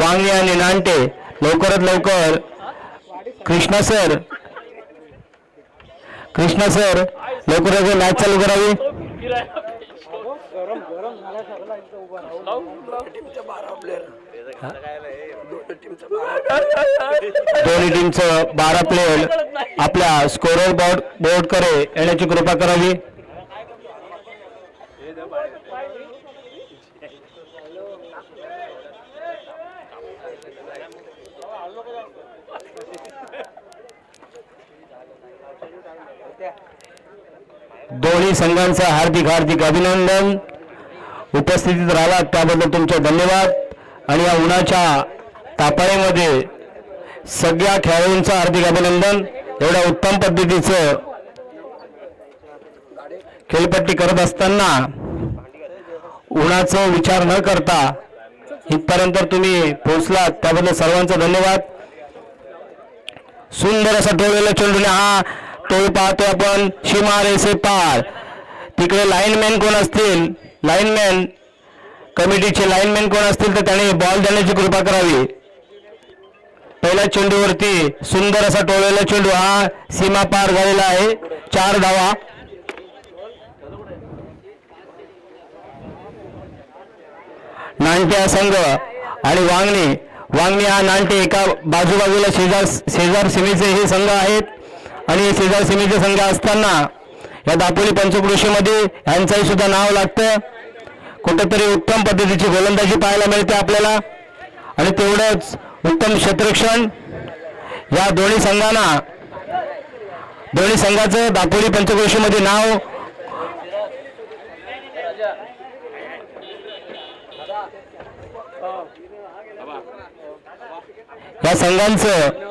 वांगे आणि नांटे लवकरात लवकर कृष्णा सर लवकरात मॅच चालू करावी. दोन्ही टीमचं 12 प्लेयर आपल्या स्कोरर बोर्ड कडे येण्याची कृपा करावी. दोन्ही संघांचं हार्दिक हार्दिक अभिनंदन. उपस्थितीत राहिला त्याबद्दल तुमचे धन्यवाद. आणि या उन्हाच्या तापाळीमध्ये सगळ्या खेळाडूंचं हार्दिक अभिनंदन. एवढ्या उत्तम पद्धतीचं खेळपट्टी करत असताना उन्हाचा विचार न करता इथपर्यंत तुम्ही पोहोचलात त्याबद्दल सर्वांचा धन्यवाद. सुंदर असा टोळलेला चेंडूने हा टोळ पाहतोय आपण. सीमा रेषे पार. तिकडे लाईनमॅन कोण असतील, लाईनमॅन कमिटीचे लाईनमॅन कोण असतील तर त्याने बॉल देण्याची कृपा करावी. पहिल्या चेंडूवरती सुंदर असा टोळलेला चेंडू हा सीमा पार झालेला आहे. 4 धावा. नांटे संघ आणि वांगणी हा नांटे एका बाजूबाजूला शेजार सीमेचे हे संघ आहेत आणि शेजार सीमेचे संघ असताना या दापोली पंचक्रोशीमध्ये यांचंही सुद्धा नाव लागतं. कुठेतरी उत्तम पद्धतीची गोलंदाजी पाहायला मिळते आपल्याला आणि तेवढंच उत्तम क्षेत्ररक्षण या दोन्ही संघाचं दापोली पंचक्रोशीमध्ये नाव. या संघांचं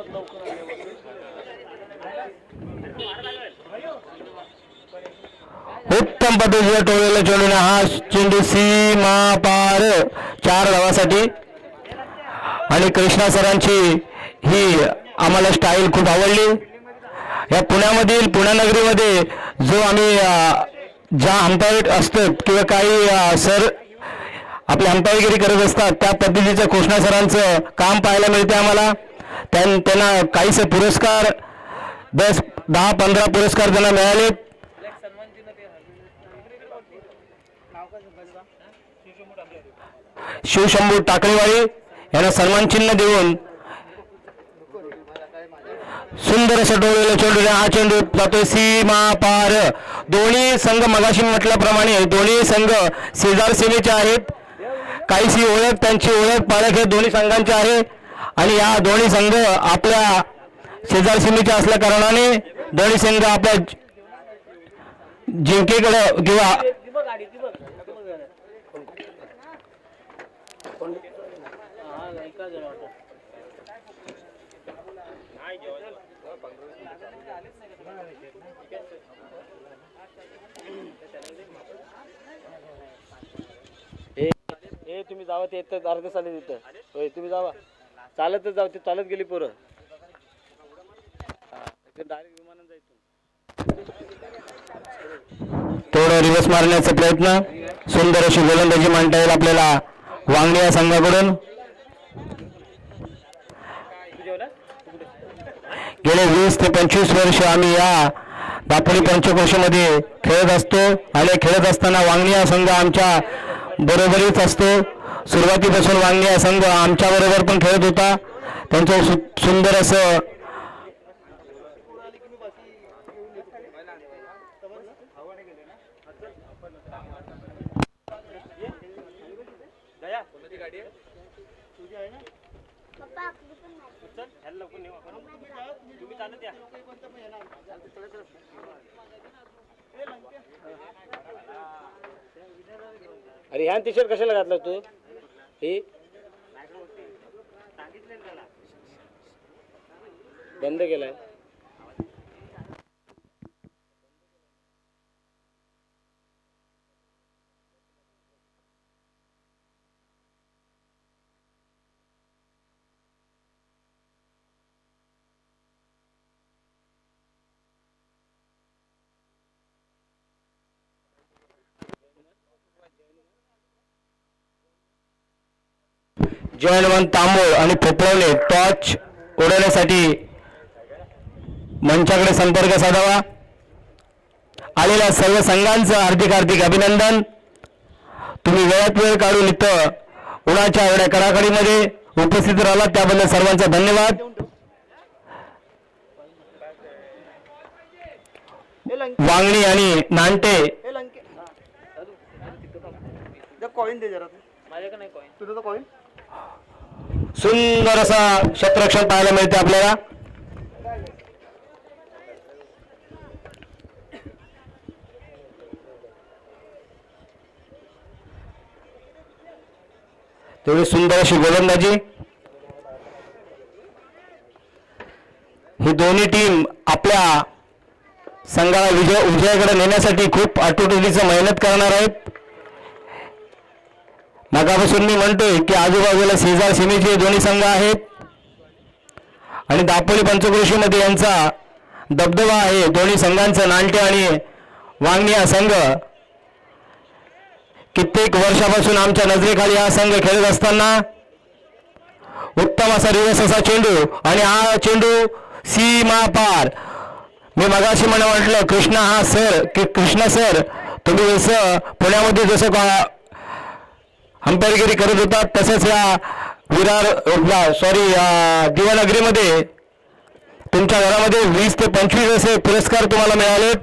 उत्तम पद्धतीने टोळलेला चेंडूने हा चेंडू सीमा पार 4 धावासाठी. आणि कृष्णा सरांची ही आम्हाला स्टाईल खूप आवडली. या पुण्यानगरीमध्ये जो आम्ही ज्या अंपायर असतात किंवा काही सर आपली अंपायरगिरी करत असतात त्या पद्धतीचं कृष्णा सरांचं काम पाहायला मिळते आम्हाला. त्यांना काहीसे पुरस्कार 10-15 पुरस्कार त्यांना मिळाले. शिवशंभू टाकळीवाडी यांना सन्मान चिन्ह देऊन सुंदर असं डोळलेलं चेंडू हा चेंडू जातोय सीमा पार. दोन्ही संघ मगाशी म्हटल्याप्रमाणे दोन्ही संघ शेजार सीमेचे आहेत. काहीशी ओळख त्यांची ओळख पाळख हे दोन्ही संघांची आहे आणि या दोन्ही संघ आपल्या शेजार सीमेचे असल्या कारणाने दोन्ही संघ आपल्या जिंकेकडे किंवा तुम्ही जावा ते येतात अर्ध चालत येतं. होय तुम्ही जावा चालतच जाऊ. ते चालत गेली पोरं डायरेक्ट विमानात जायचं. थोडं रिव्हर्स मारण्याचा प्रयत्न. सुंदर अशी गोलंदाजी मांडता येईल आपल्याला वांगणी या संघाकडून. गेले 20 ते 25 वर्ष आम्ही या दापोली पंचक्रोशीमध्ये खेळत असतो आणि खेळत असताना वांगणी हा संघ आमच्या बरोबरीच असतो. सुरुवातीपासून वांगणी हा संघ आमच्या बरोबर पण खेळत होता. त्यांचं सुंदर असं अरे ह्या टी शर्ट कशाला घातला तू? हे बंद केलाय. जय हनुमान तांबोळ आणि पोपळवणे टॉर्च उडवण्यासाठी मंचाकडे संपर्क साधावा. आलेल्या सर्व संघांचं हार्दिक हार्दिक अभिनंदन. तुम्ही वेळात वेळ काढून इथं उन्हाच्या एवढ्या कडाकडीमध्ये उपस्थित राहिला त्याबद्दल सर्वांचा धन्यवाद. वांगणी आणि नांटे कॉइन दे जरा माझ्याकडे नाही कॉइन तुझं कॉइन. सुंदर असा क्षेत्ररक्षण पाहायला मिळते आपल्याला. तेवढी सुंदर अशी गोलंदाजी. ही दोन्ही टीम आपल्या संघाला विजयाकडे नेण्यासाठी खूप आटोटीचं मेहनत करणार आहेत. मागापासून मी म्हणतोय की आजूबाजूला शेजार सीमेचे दोन्ही संघ आहेत आणि दापोली पंचक्रोशीमध्ये यांचा दबदबा आहे. दोन्ही संघांचा नांटे आणि वांगणी हा संघ कित्येक वर्षापासून आमच्या नजरेखाली हा संघ खेळत असताना उत्तम असा रिवर्स असा चेंडू आणि हा चेंडू सीमा पार. मी मगाशी मला म्हटलं कृष्णा सर तुम्ही जसं पुण्यामध्ये जसं अंपायरगिरी करत होतात तसंच या दिवानगरीमध्ये तुमच्या घरामध्ये 20 ते 25 असे पुरस्कार तुम्हाला मिळाले.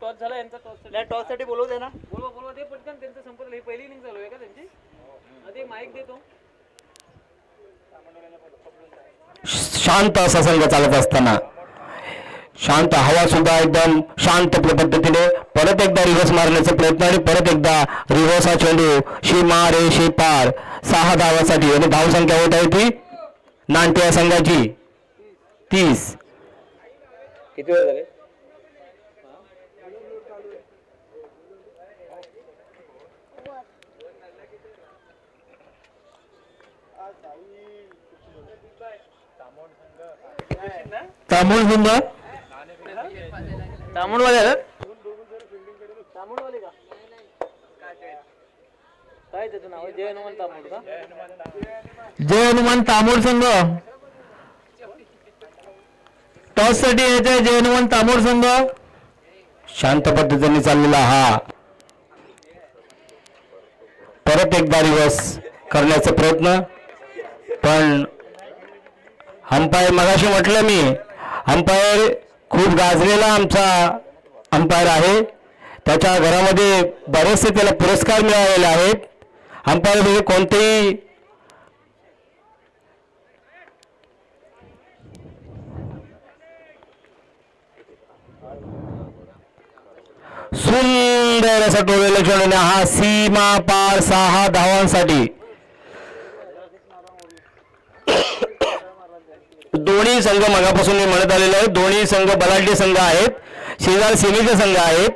टॉस झाला यांचा टॉस साठी बोलवते ना बोलवा ते पटकन त्यांचं संपलं. ही पहिली इनिंग चालू आहे का त्यांची. आधी माईक देतो. शांत असा संघ चालत असताना शांत हवा सुद्धा एकदम शांत पद्धतीने परत एकदा रिव्हर्स मारण्याचा प्रयत्न आणि परत एकदा रिव्हर्स हा चेंडू शी पार 6 धावासाठी आणि धावसंख्या होत आहे ती नांटे या संघाची 30. किती वेळ झाले. तामुळवाले का काय त्याचं नाव आहे. जय हनुमान तांबोळ का. जय हनुमान तांबोळ संघ टॉस साठी यायचा जय हनुमान तांबोळ संघ. शांत पद्धतीने चाललेला हा परत एकदा रिवर्स करण्याचा प्रयत्न. पण अंपायर मगाशी म्हटलं मी अंपायर खूप गाजलेला आमचा अंपायर आहे. त्याच्या घरामध्ये बरेचसे त्याला पुरस्कार मिळालेले आहेत. अंपायर म्हणजे कोणतेही सुंदर असा टोळलेला चेंडू हा सीमा पार 6 धावांसाठी. दोन्ही संघ मगापासून मी म्हणत आलेलो आहे. दोन्ही संघ बलाढ्य संघ आहेत. शेजार सीमेचे संघ आहेत.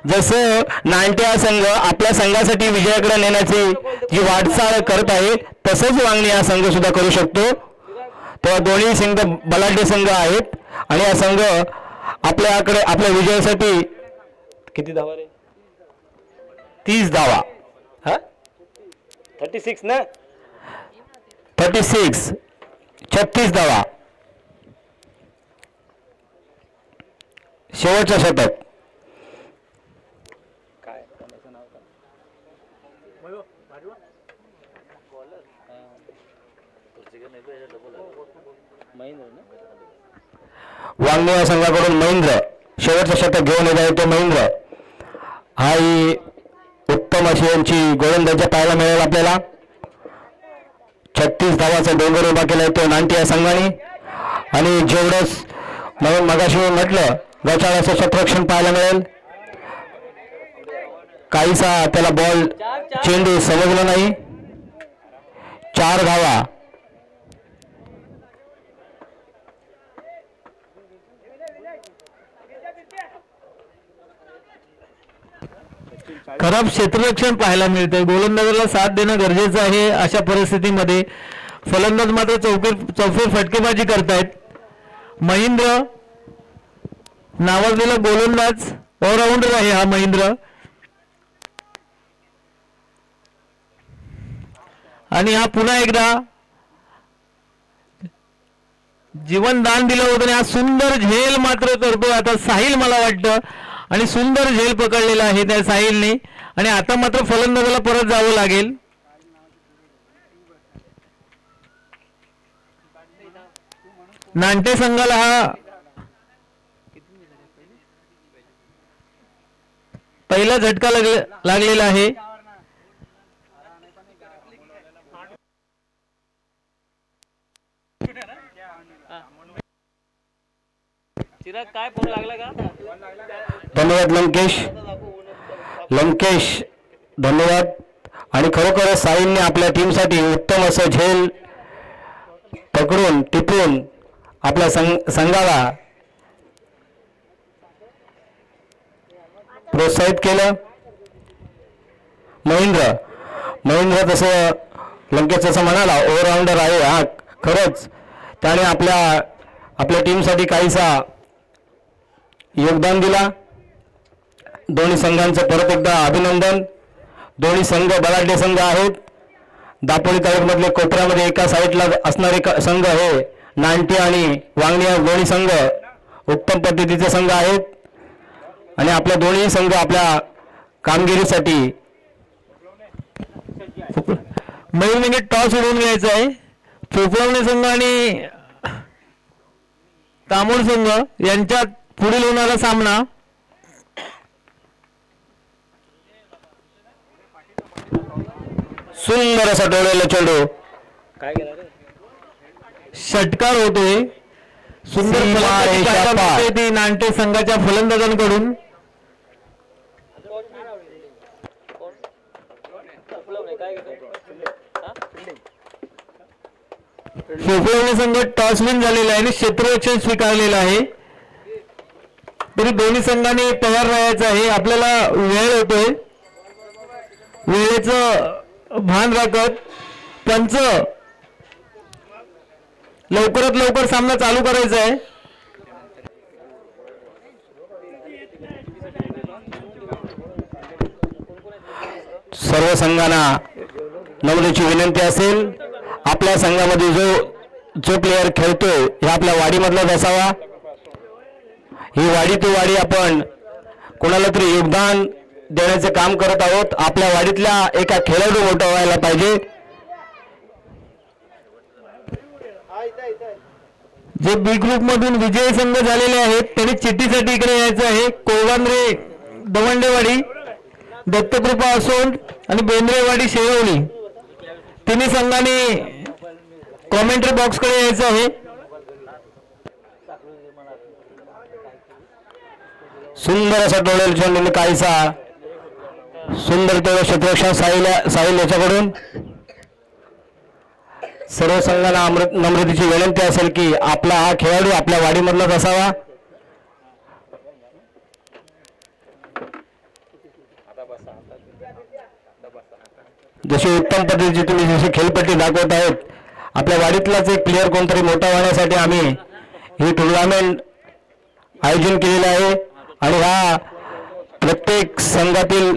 जसं नांटे हा संघ आपल्या संघासाठी विजयाकडे नेण्याची जी वाटचाल करत आहे तसंच वांगणी हा संघ सुद्धा करू शकतो. तेव्हा दोन्ही संघ बलाढ्य संघ आहेत आणि हा संघ आपल्या विजयासाठी किती धावा रे 30 धावा 36 ना 36 धावा शेवटचं शतक. काय वांगणी या संघाकडून महेंद्र शेवटचं शतक घेऊन येत आहे. तो महेंद्र हा उत्तम अशी यांची गोलंदाजी पाहायला मिळेल आपल्याला. 36 धावाचा डोंगर उभा केला तो नांटे या संघाने आणि जेवढंच म्हणून मगाशी म्हटलं गचाळ असं क्षेत्ररक्षण पाहायला मिळेल. काहीसा त्याला बॉल चेंडू समजला नाही. 4 धावा खराब क्षेत्ररक्षण पाहायला मिळते. गोलंदाजाला साथ देणं गरजेचं आहे. अशा परिस्थितीमध्ये फलंदाज मात्र चौफेर फटकेबाजी करतायत. महेंद्र नावाजलेला गोलंदाज ऑलराऊंडर आहे हा महेंद्र. आणि हा पुन्हा एकदा जीवन दान दिलं होतं आणि हा सुंदर झेल मात्र करतोय आता साहिल मला वाटतं. आणि सुंदर झेल पकडलेला आहे त्या साहिलने. आणि आता मात्र फलंदाजाला परत जावं लागेल. नांटे संघाला हा पहिला झटका लागलेला आहे. चिराग काय फोन लागला का? धन्यवाद लंकेश धन्यवाद. आणि खरोखरच साहिलने आपल्या टीमसाठी उत्तम असं झेल पकडून टिपून आपल्या संघाला प्रोत्साहित केलं. महेंद्र तसं लंकेश असं म्हणाला ऑलराऊंडर आहे हा. खरंच त्याने आपल्या टीमसाठी काहीसा योगदान दिला. दोन्ही संघांचं परत एकदा अभिनंदन. दोन्ही संघ बलाढ्य संघ आहेत. दापोली तालुक्यामधले कोपऱ्यामध्ये एका साईडला असणारे संघ हे नांटी आणि वांगणी या दोन्ही संघ उत्तम पद्धतीचे संघ आहेत. आणि आपल्या दोन्ही संघ आपल्या कामगिरीसाठी म्हणजे टॉस उडवून घ्यायचा आहे. पोपळवणे संघ आणि तामोड संघ यांच्यात पुढील होणारा सामना. सुंदर असा डोळ्याला चेंडू काय केलं रे? षटकार होतोय. सुंदर ती नांटे संघाच्या फलंदाजांकडून. पोपळवणे संघ टॉस विन झालेला आहे आणि क्षेत्ररक्षण स्वीकारलेलं आहे. तरी दोन्ही संघांनी तयार राहायचं आहे. आपल्याला वेळ होतोय. वेळेचं भान राखत पंच लवकरात लवकर सामना चालू करायचा आहे. सर्व संघांना नम्रतेची विनंती असेल, आपल्या संघामध्ये जो प्लेयर खेळतोय हे आपल्या वाडीमधलाच असावा. ही वाडी तो वाडी आपण कोणाला तरी योगदान देण्याचे काम करत आहोत. आपल्या वाडीतल्या एका खेळाडू मोठा व्हायला पाहिजे. जे बी ग्रुप मधून विजयी संघ झालेले आहेत त्यांनी चिठ्ठीसाठी इकडे यायचं आहे. कोळवांद्रे दवंडेवाडी, दत्तकृपा असोंड आणि बेंद्रेवाडी शेववली तिन्ही संघांनी कॉमेंट्री बॉक्सकडे यायचं आहे. सुंदर असा डोळ्याला चेंडू काहीसा सुंदर तेवढं क्षेत्ररक्षण साहिल याच्याकडून. सर्व संघांना नम्रतेची विनंती असेल की आपला हा खेळाडू आपल्या वाडीमधलाच असावा. जशी उत्तम पद्धतीची तुम्ही जशी खेळपट्टी दाखवत आहेत, आपल्या वाडीतलाच एक प्लेअर कोणतरी मोठा होण्यासाठी आम्ही ही टुर्नामेंट आयोजन केलेलं आहे. आणि हा प्रत्येक संघातील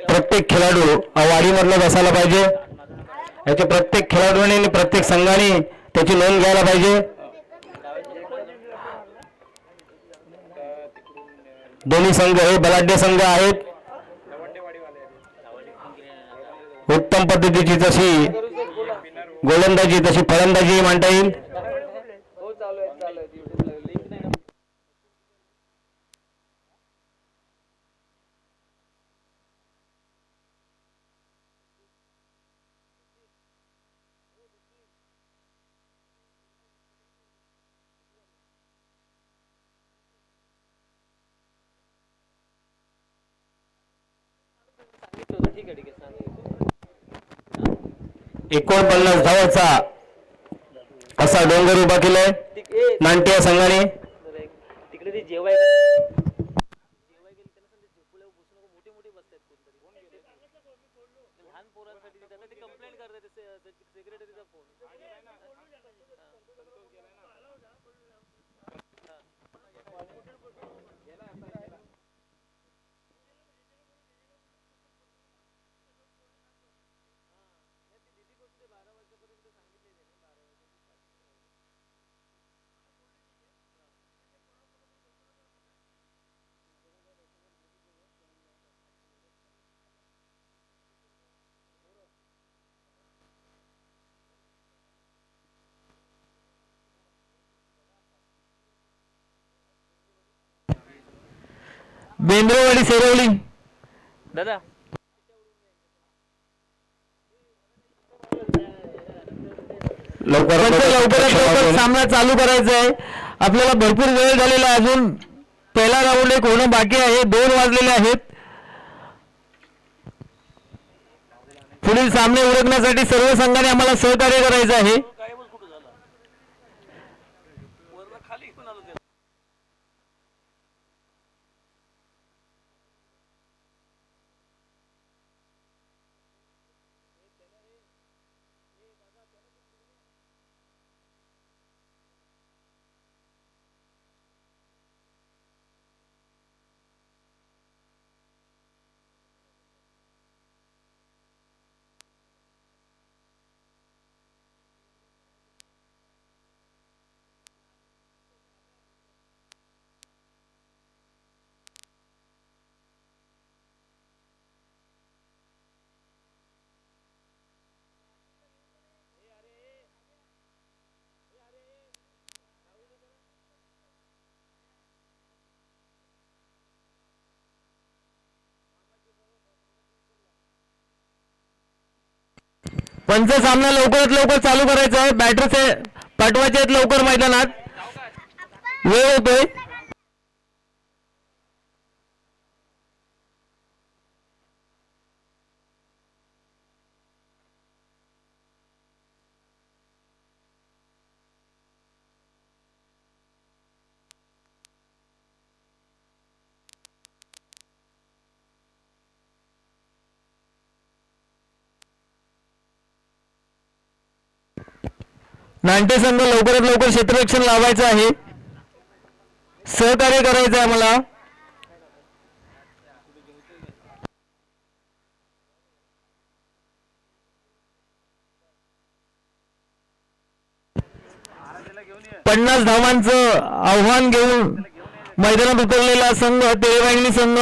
प्रत्येक खेळाडू वाडीमधलाच असायला पाहिजे. याचे प्रत्येक खेळाडूने आणि प्रत्येक संघाने त्याची नोंद घ्यायला पाहिजे. दोन्ही संघ हे बलाढ्य संघ आहेत. उत्तम पद्धतीची जशी गोलंदाजी तशी फलंदाजी मांडता येईल. ठीक आहे 49 धावाचा असा डोंगर उभा केलाय नांटे या संघाने. तिकडे ते जेवाय गेली त्यांना झोपल्यावर बसू नको, मोठी मोठी बसतात कोणतरी. सेक्रेटरीचा फोन. बेंद्रेवाडी सेरवली दादा लवकरात लवकर सामना चालू करायचा आहे. आपल्याला भरपूर वेळ झालेला आहे. अजून पहिला राऊंड एक होणं बाकी आहे. 2 वाजलेले आहेत. पुढील सामने उरकण्यासाठी सर्व संघाने आम्हाला सहकार्य करायचं आहे. खाली घेऊन आलो. पंच सामना लवकरात लवकर चालू करायचा आहे. बॅटर्स पाठवायचे आहेत लवकर मैदानात. वेळ होतोय. नाट्य संघ लवकरात लवकर क्षेत्ररक्षण लावायचं आहे. सहकार्य करायचं आहे मला. पन्नास धावांचं आव्हान घेऊन मैदानात उतरलेला संघ तेरेवाहिनी संघ,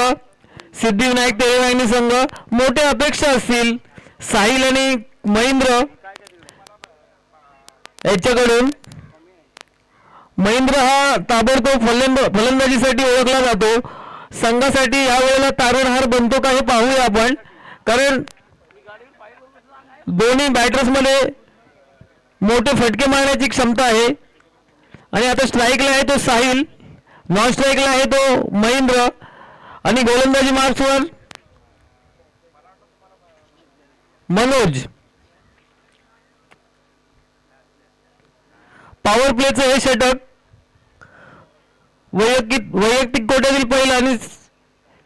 सिद्धिविनायक तेरेवाहिनी संघ. मोठ्या अपेक्षा असतील साहिल आणि महेंद्र याच्याकडून. महेंद्र हा ताबडतोब फलंदाजीसाठी ओळखला जातो. संघासाठी यावेळेला तारणहार बनतो का हे पाहूया आपण. कारण दोन्ही बॅटर्स मध्ये मोठे फटके मारण्याची क्षमता आहे. आणि आता स्ट्राईकला आहे तो साहिल, नॉन स्ट्राईकला आहे तो महेंद्र आणि गोलंदाजी मार्क्सवर मनोज. पॉवर प्लेचं हे षटक वैयक्तिक कोट्यातील पहिलं आणि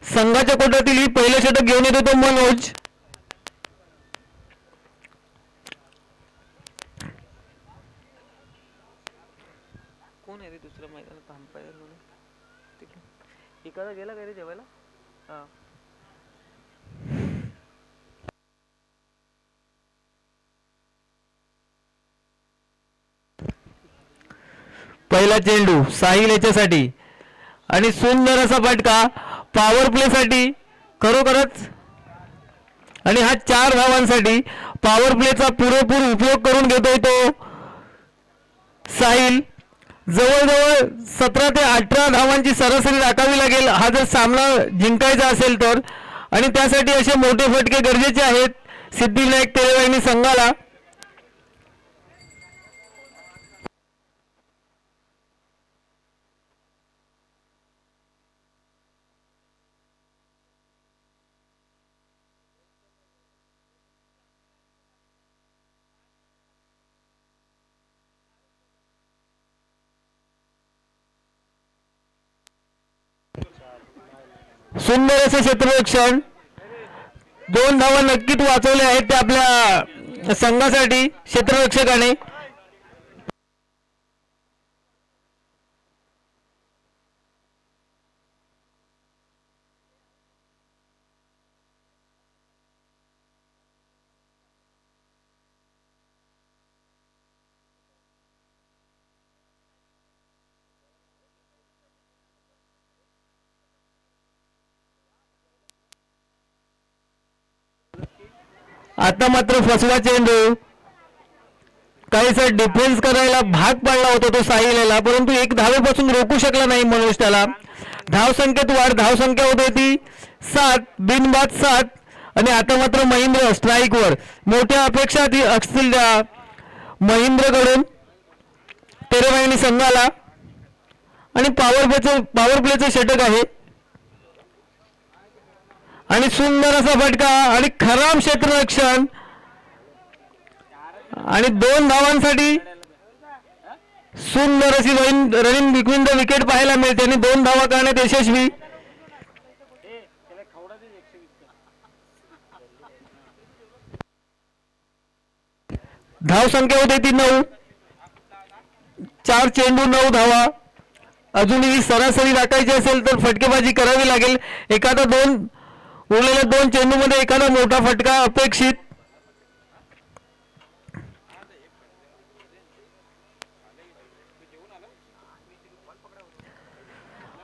संघाच्या कोट्यातील ही पहिलं षटक घेऊन येतो तो मनोज. कोण आहे रे दुसऱ्या मैदानात थांबायला म्हणून? एखादा गेला काय रे जेवायला? हा. पहिला चेंडू साहिल याच्यासाठी आणि सुंदर असा फटका पॉवर प्ले साठी खरोखरच. आणि हा 4 धावांसाठी पॉवर प्लेचा पुरेपूर उपयोग करून घेतोय तो साहिल. जवळजवळ 17 ते 18 धावांची सरासरी राखावी लागेल हा जर सामना जिंकायचा असेल तर. आणि त्यासाठी असे मोठे फटके गरजेचे आहेत सिद्धिविनायक तेरेवाहिनी संघाला. सुंदर असे क्षेत्ररक्षण. 2 धावा नक्कीच वाचवल्या आहेत ते आपल्या संघासाठी क्षेत्ररक्षकाने. आता मात्र फसवा चेंडू, काहीसा डिफेन्स करायला भाग पाडला होता तो साहिलला, परंतु एक धावेपासून रोखू शकला नाही मनोज त्याला. धावसंख्येत वाढ, धावसंख्या होते ती 7, बिनबाद 7. आणि आता मात्र महेंद्र स्ट्राईकवर. मोठ्या अपेक्षा असतील त्या महेंद्रकडून तेरेवाहिनी संघाला. आणि पॉवर प्लेचं षटक आहे आणि सुंदर असा फटका आणि खराब क्षेत्ररक्षण आणि 2 धावांसाठी सुंदर अशी रनिंग बिटवीन द विकेट पाहायला मिळते आणि 2 धावा करण्यात यशस्वी. धाव संख्या होते ती 9. 4 चेंडू 9 धावा. अजूनही सरासरी राखायची असेल तर फटकेबाजी करावी लागेल. एखादा उरलेल्या 2 चेंडूमध्ये एखादा मोठा फटका अपेक्षित.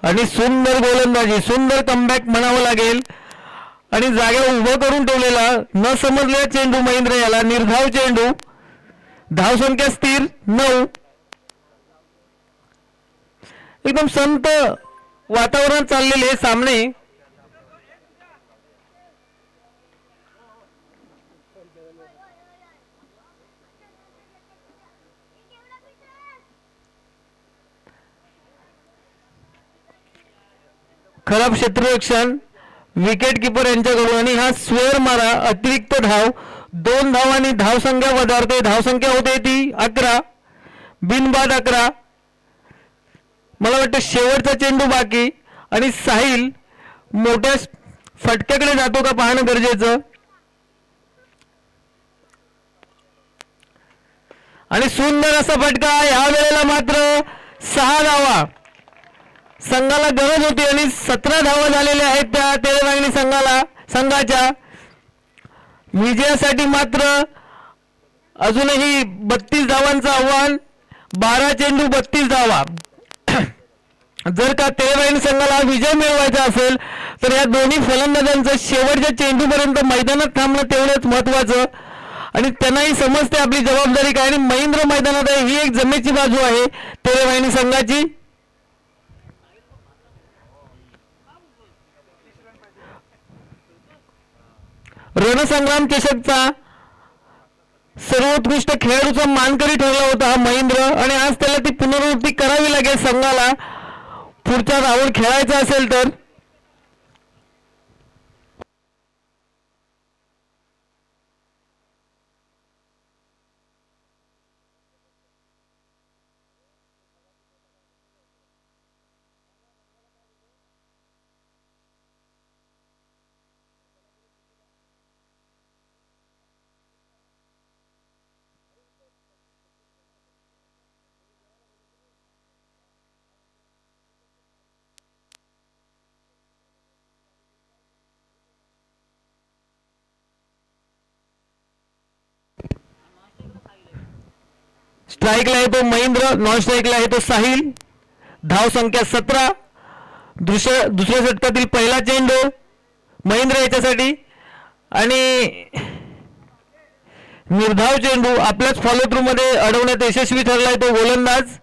आणि सुंदर गोलंदाजी, सुंदर कमबॅक म्हणावं लागेल. आणि जागेवर उभं करून ठेवलेला न समजलेला चेंडू महेंद्र याला. निर्धाव चेंडू. धावसंख्या स्थिर 9. एकदम संत वातावरण चाललेले सामने. खराब क्षेत्ररक्षण विकेट किपर यांच्याकडून आणि हा स्वेअर मारा अतिरिक्त धाव. 2 धावांनी धावसंख्या वधारते. धावसंख्या होते ती 11, बिनबाद 11. मला वाटतं शेवटचा चेंडू बाकी आणि साहिल मोठ्या फटक्याकडे जातो का पाहणं गरजेचं. आणि सुंदर असा फटका. या वेळेला मात्र 6 धावा संघाला गरज होती आणि 17 धावा झालेल्या आहेत त्या तेरेवाहिनी संघाच्या. विजयासाठी मात्र अजूनही 32 धावांचं आव्हान. 12 चेंडू 32 धावा. जर का तेरेवाहिनी संघाला विजय मिळवायचा असेल तर या दोन्ही फलंदाजांचं शेवटच्या चेंडूपर्यंत मैदानात थांबणं तेवढंच महत्वाचं. आणि त्यांनाही समजते आपली जबाबदारी काय. आणि महेंद्र मैदानात आहे ही एक जमेची बाजू आहे तेरेवाहिनी संघाची. रणसंग्राम चषकचा सर्वोत्कृष्ट खेळाडूचा मानकरी ठरला होता हा महेंद्र. आणि आज त्याला ती पुनरावृत्ती करावी लागेल संघाला पुढचा राऊंड खेळायचा असेल तर. स्ट्राईकला आहे तो महेंद्र, नॉन स्ट्राईकला आहे तो साहिल. धाव संख्या 17. दुसऱ्या षटकातील पहिला चेंडू महेंद्र याच्यासाठी आणि निर्धाव चेंडू आपल्याच फॉलो थ्रू मध्ये अडवण्यात यशस्वी ठरलाय तो गोलंदाज.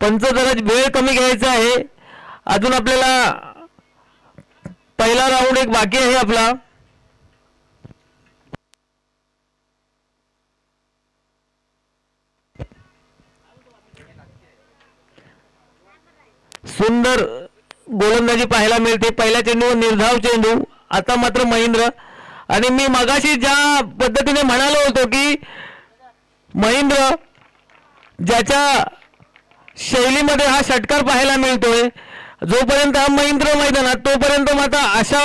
पंच जरा वेळ कमी घ्यायचा आहे. अजून आपल्याला पहिला राऊंड एक बाकी आहे आपला. सुंदर गोलंदाजी पाहायला मिळते. पहिल्या चेंडूवर निर्धाव चेंडू. आता मात्र महेंद्र. आणि मी मगाशी ज्या पद्धतीने म्हणालो होतो की महेंद्र ज्याच्या शैलीमध्ये हा षटकार पाहायला मिळतोय जोपर्यंत हा महेंद्र मैदानात तोपर्यंत मात्र अशा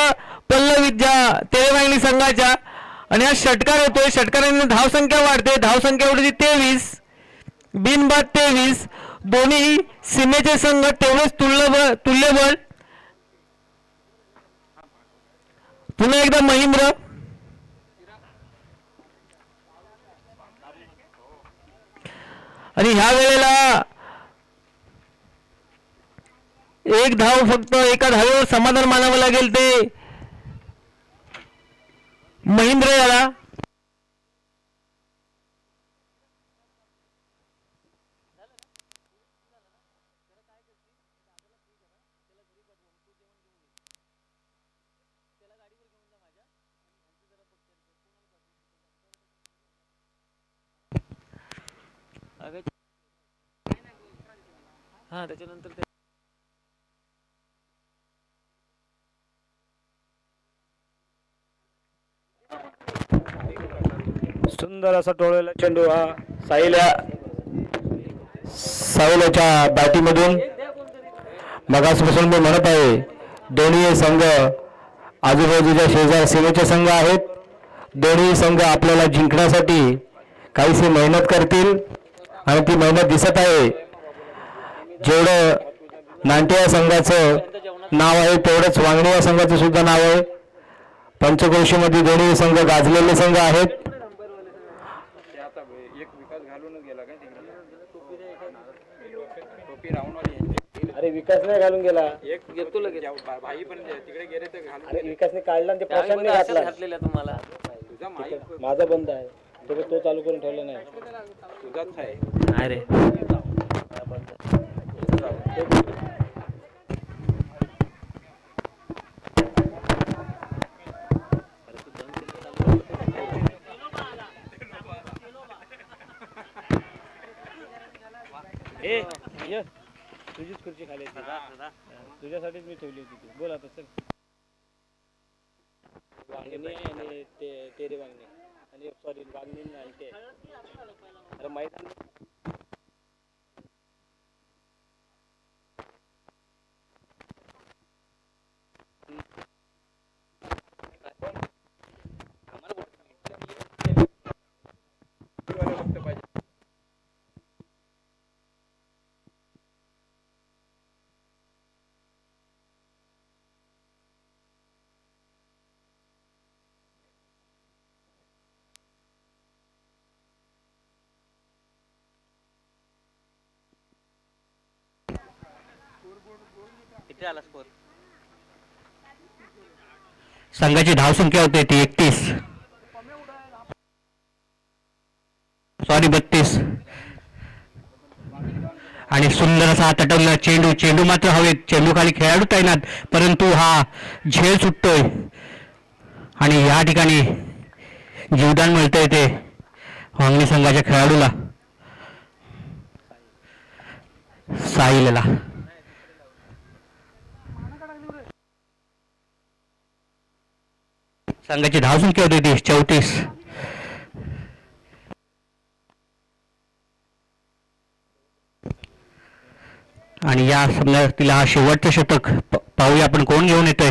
पल्लवीत ज्या तेलवाहिनी संघाच्या आणि हा षटकार होतोय. षटकाराने धावसंख्या वाढते. धावसंख्या वाढते 23 बिनबाद 23. दोन्ही सीमेचे संघ तेवढेच तुल्यबळ. पुन्हा एकदा महेंद्र आणि ह्या वेळेला एक धाव फक्त एका धावेवर समाधान मानावं लागेल ते महेंद्र याला. हा त्याच्यानंतर सुंदर असा टोळलेला चेंडू हा साहिलाच्या बॅटीमधून. मगासपासून मी म्हणत आहे दोन्ही संघ आजूबाजूच्या शेजार सीमेचे संघ आहेत. दोन्ही संघ आपल्याला जिंकण्यासाठी काहीशी मेहनत करतील आणि ती मेहनत दिसत आहे. जेवढं नांटिया संघाचं नाव आहे तेवढंच वांगणी या संघाचं सुद्धा नाव आहे. पंचक्रोशीमध्ये दोन्ही संघ गाजलेले संघ आहेत. अरे विकास नाही घालून गेला. एक घेतो लगेच भाई पण तिकडे गेले तर घालून विकासने काढला आणि ते प्रशांतने घातला. घातलेल्या तुम्हाला तुझा माझा बंद आहे तो चालू करून ठेवला नाही. तुझाच आहे. नाही रे तुझीच खुर्ची खाली तुझ्यासाठीच मी ठेवली होती. ती बोल आता चल. वांगणी आणि तेरे वांगणी आणि सॉरी वांगणी आणि ते अरे मैदान किती आला स्कोर. संघाची धावसंख्या होते ती 31 सॉरी 32 आणि सुंदर असा तटवलेला चेंडू मात्र हवेत. चेंडू खाली खेळाडू तैनात परंतु हा झेल सुटतोय आणि या ठिकाणी जीवदान मिळतंय ते वांगणी संघाच्या खेळाडूला साहिलला. संघाची धावसंख्या होती ती 34 आणि या समजा तिला हा शेवटचं शतक पाहूया आपण कोण घेऊन येतोय.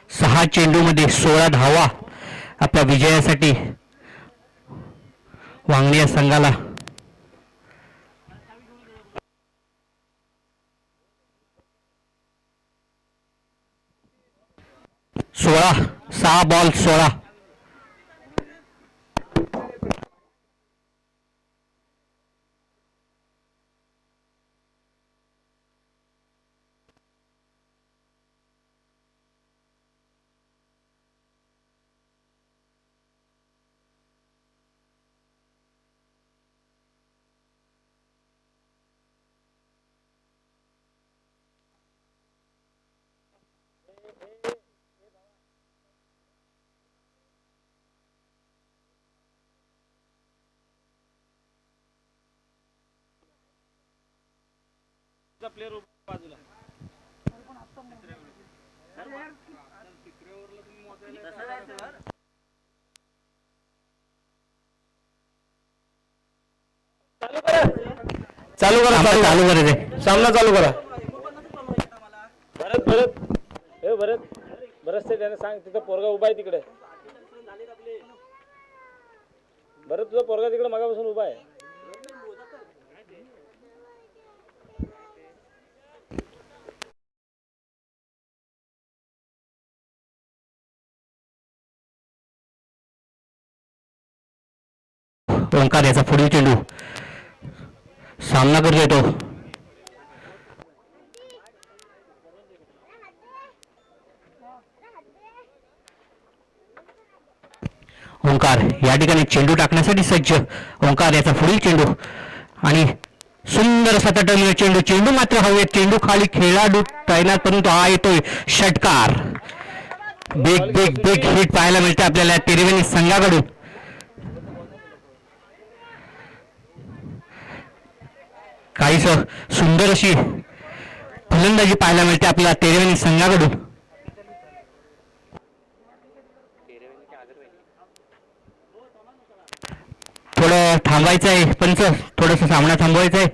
सहा चेंडूमध्ये 16 धावा आपल्या विजयासाठी वांगणी या संघाला. 6 बॉल 16. प्लेअर बाजूला चालू करा चालू करायचे सामना चालू करा. भरत भरत हे भरत भरत ते त्याने सांग तिथं पोरगा उभा आहे तिकडे. भरत तुझा पोरगा तिकडे मागापासून उभा आहे. ओंकार याचा पुढील चेंडू सामना करतो येतो. ओंकार या ठिकाणी चेंडू टाकण्यासाठी सज्ज. ओंकार याचा पुढील चेंडू आणि सुंदर असा तटलेला चेंडू. चेंडू मात्र हवेत. चेंडू खाली खेळाडू तैनात परंतु हा येतोय षटकार. बिग बिग बिग हिट पाहायला मिळते आपल्याला त्रिवेणी संघाकडून. काहीच सुंदर अशी फलंदाजी पाहायला मिळते आपल्याला त्रिवेणी संघाकडून. थोडं थांबायचं आहे पंच, थोडस सामना थांबवायचा आहे.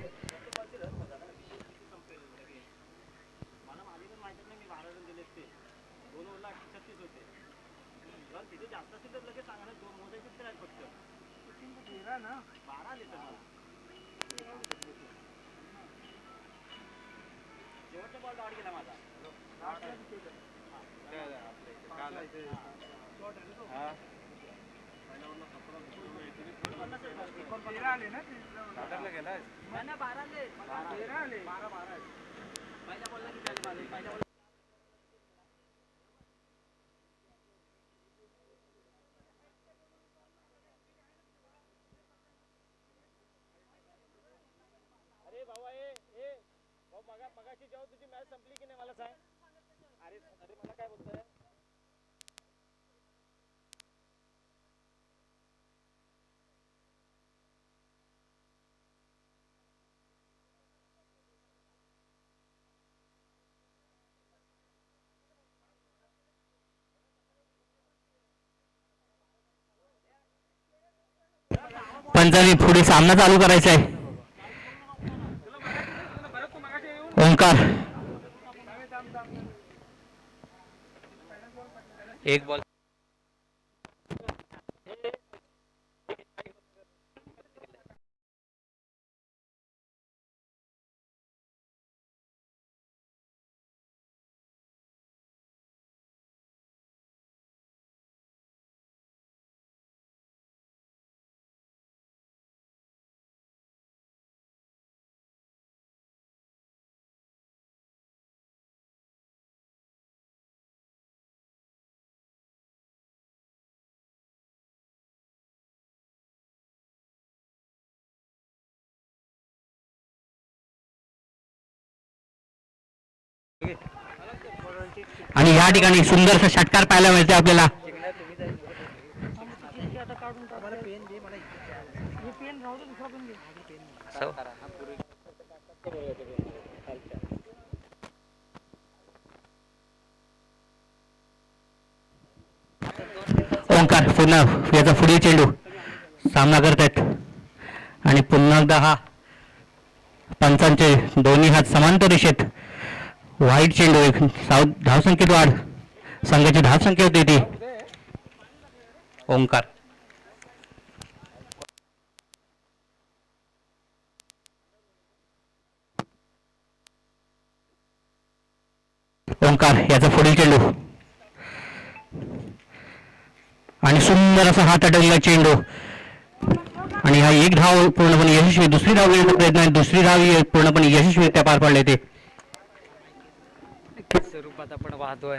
अरे बाबा ए मगाशी जेव्हा तुझी मॅच संपली की नाही मला सांग. अरे अरे मला काय बोलतोय. पंचाने पुढे सामना चालू करायचा आहे. ओंकार एक बॉल आणि या ठिकाणी सुंदरसा षटकार पाहायला मिळते आपल्याला. ओंकार पुन्हा याचा पुढील चेंडू सामना करतायत आणि पुन्हा एकदा हा पंचांचे दोन्ही हात समांतर रेषेत. वाईट चेंडू एक धावसंख्येत वाढ. संघाची धावसंख्या होती ती. ओंकार ओंकार याचा पुढील चेंडू आणि सुंदर असा हात अडकलेला चेंडू आणि हा एक धाव पूर्णपणे यशस्वी. दुसरी धाव घेण्याचा प्रयत्न आहे. दुसरी धाव पूर्णपणे यशस्वीरित्या पार पडले ते. स्वरूपात आपण पाहतोय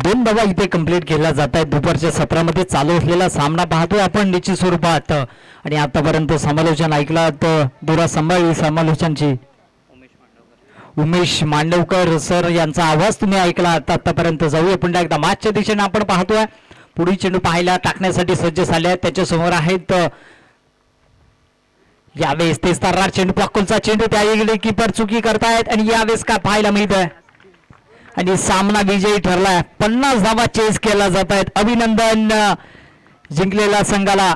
दोन धावा इथे कंप्लीट केल्या जात आहेत. दुपारच्या सत्रामध्ये चालू असलेला सामना पाहतोय आपण निश्चित स्वरूपात. आणि आतापर्यंत समालोचन ऐकलात दुरा संभाळी समालोचनची उमेश मांडवकर सर यांचा आवाज तुम्ही ऐकला. आतापर्यंत जाऊया पुन्हा एकदा मॅचच्या दिशेने आपण पाहतोय. पुढील चेंडू पाहायला टाकण्यासाठी सज्ज झाले आहेत. त्याच्या समोर आहेत यावेळेस तेच तर्रार चेंडू पॉकुलचा चेंडू त्या इकडे किपर चुकी करतायत आणि यावेळेस काय पाहायला मिळतंय आणि सामना विजयी ठरलाय. 50 धावा चेस केला जात आहेत. अभिनंदन जिंकलेल्या संघाला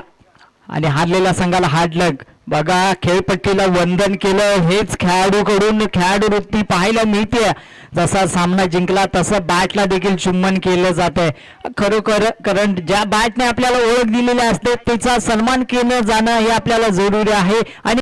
आणि हारलेल्या संघाला हार्ड लक. बघा खेळपट्टीला वंदन केलं. हेच खेळाडूकडून खेळाडू वृत्ती पाहायला मिळते. जसा सामना जिंकला तसं बॅटला देखील चुंबन केलं जात आहे. खरोखर कारण ज्या बॅटने आपल्याला ओळख दिलेली असते त्याचा सन्मान केलं जाणं हे आपल्याला जरुरी आहे. आणि